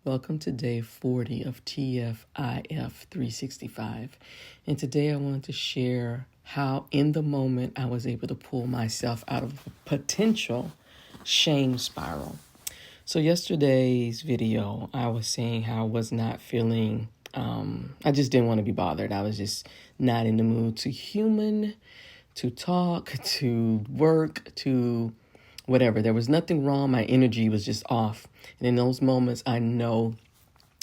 Welcome to day 40 of TFIF 365. And today I wanted to share how in the moment I was able to pull myself out of a potential shame spiral. So yesterday's video, I was saying how I was not feeling, I just didn't want to be bothered. I was just not in the mood to human, to talk, to work, to whatever. There was nothing wrong. My energy was just off. And in those moments, I know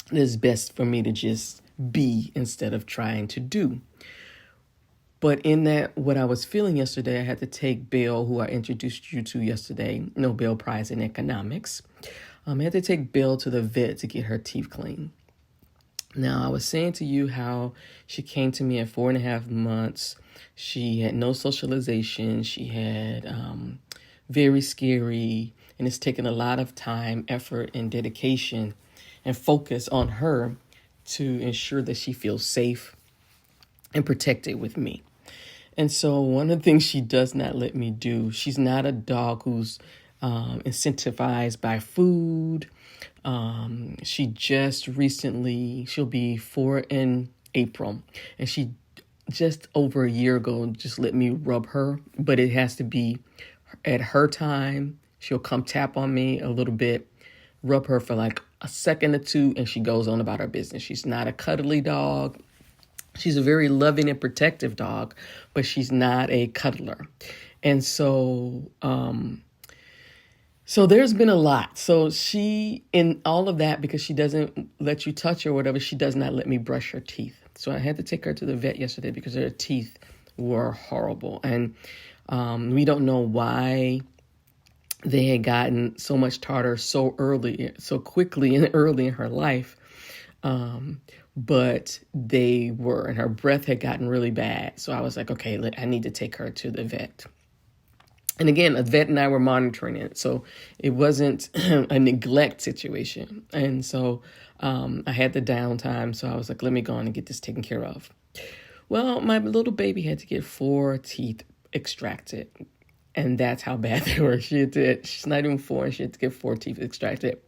it is best for me to just be instead of trying to do. But in that, what I was feeling yesterday, I had to take Bill, who I introduced you to yesterday, Nobel Prize in Economics. I had to take Bill to the vet to get her teeth cleaned. Now, I was saying to you how she came to me at 4.5 months. She had no socialization. She had very scary, and it's taken a lot of time, effort, and dedication and focus on her to ensure that she feels safe and protected with me. And so one of the things she does not let me do, she's not a dog who's incentivized by food. She just recently, she'll be 4 in April, and she just over a year ago just let me rub her, but it has to be at her time. She'll come tap on me a little bit, rub her for like a second or two, and she goes on about her business. She's not a cuddly dog. She's a very loving and protective dog, but she's not a cuddler. And so there's been a lot. So she, in all of that, because she doesn't let you touch her or whatever, she does not let me brush her teeth. So I had to take her to the vet yesterday because her teeth were horrible. And we don't know why they had gotten so much tartar so early, so quickly and early in her life. But they were, and her breath had gotten really bad. So I was like, okay, I need to take her to the vet. And again, a vet and I were monitoring it. So it wasn't a neglect situation. And so I had the downtime. So I was like, let me go on and get this taken care of. Well, my little baby had to get 4 teeth extracted. And that's how bad they were. She's not even 4, and she had to get 4 teeth extracted.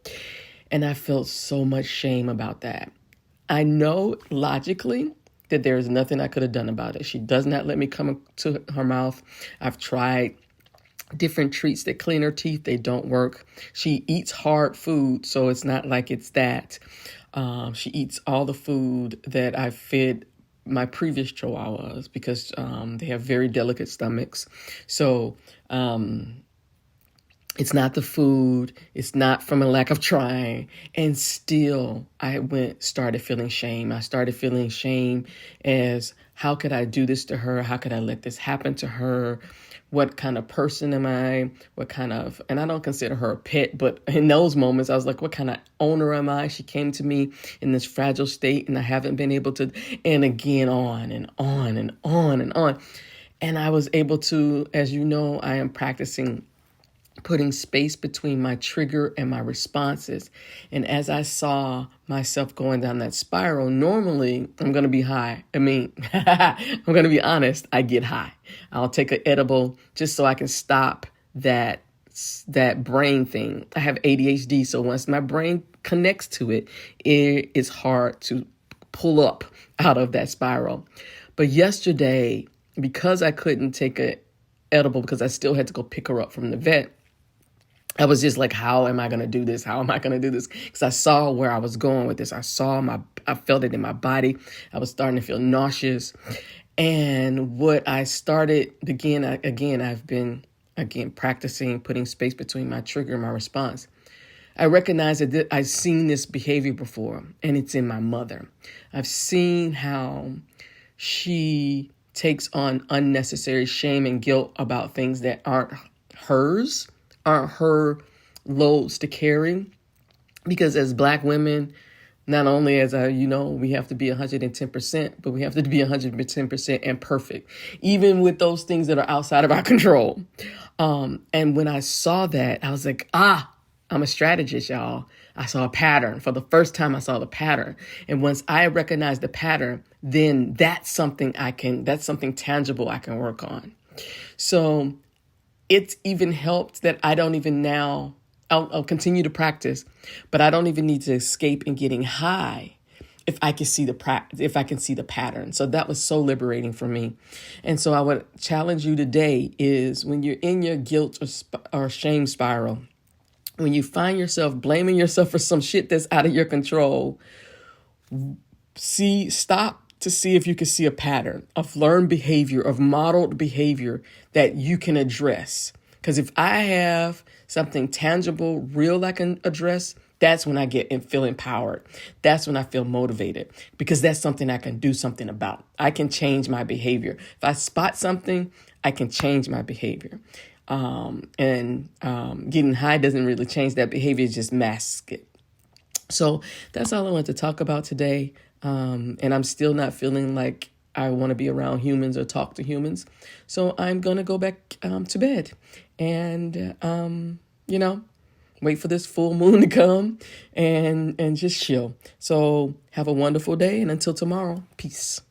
And I felt so much shame about that. I know logically that there is nothing I could have done about it. She does not let me come to her mouth. I've tried different treats that clean her teeth. They don't work. She eats hard food, so it's not like it's that. She eats all the food that I fed my previous chihuahuas because they have very delicate stomachs. So it's not the food. It's not from a lack of trying. And still, I started feeling shame. I started feeling shame as, how could I do this to her? How could I let this happen to her? What kind of person am I? And I don't consider her a pet, but in those moments, I was like, what kind of owner am I? She came to me in this fragile state, and I haven't been able to, and again, on and on and on and on. And I was able to, as you know, I am practicing putting space between my trigger and my responses. And as I saw myself going down that spiral, normally I'm going to be high. I'm going to be honest, I get high. I'll take an edible just so I can stop that brain thing. I have ADHD, so once my brain connects to it, it is hard to pull up out of that spiral. But yesterday, because I couldn't take an edible because I still had to go pick her up from the vet, I was just like, how am I going to do this? How am I going to do this? Because I saw where I was going with this. I felt it in my body. I was starting to feel nauseous. And what I started, I've been practicing putting space between my trigger and my response. I recognize that I've seen this behavior before, and it's in my mother. I've seen how she takes on unnecessary shame and guilt about things that aren't hers, aren't her loads to carry. Because as Black women, not only as we have to be 110%, but we have to be 110% and perfect, even with those things that are outside of our control. And when I saw that, I was like, I'm a strategist, y'all. I saw a pattern. For the first time, I saw the pattern. And once I recognized the pattern, then that's something tangible I can work on. So it's even helped that I don't even now I'll continue to practice, but I don't even need to escape in getting high if I can see if I can see the pattern. So that was so liberating for me. And so I would challenge you today is when you're in your guilt or shame spiral, when you find yourself blaming yourself for some shit that's out of your control, stop to see if you can see a pattern of learned behavior, of modeled behavior that you can address. Because if I have something tangible, real I can address, that's when I get and feel empowered. That's when I feel motivated, because that's something I can do something about. I can change my behavior. If I spot something, I can change my behavior. Getting high doesn't really change that behavior, it just masks it. So that's all I want to talk about today. And I'm still not feeling like I want to be around humans or talk to humans. So I'm going to go back to bed and, wait for this full moon to come and just chill. So have a wonderful day. And until tomorrow, peace.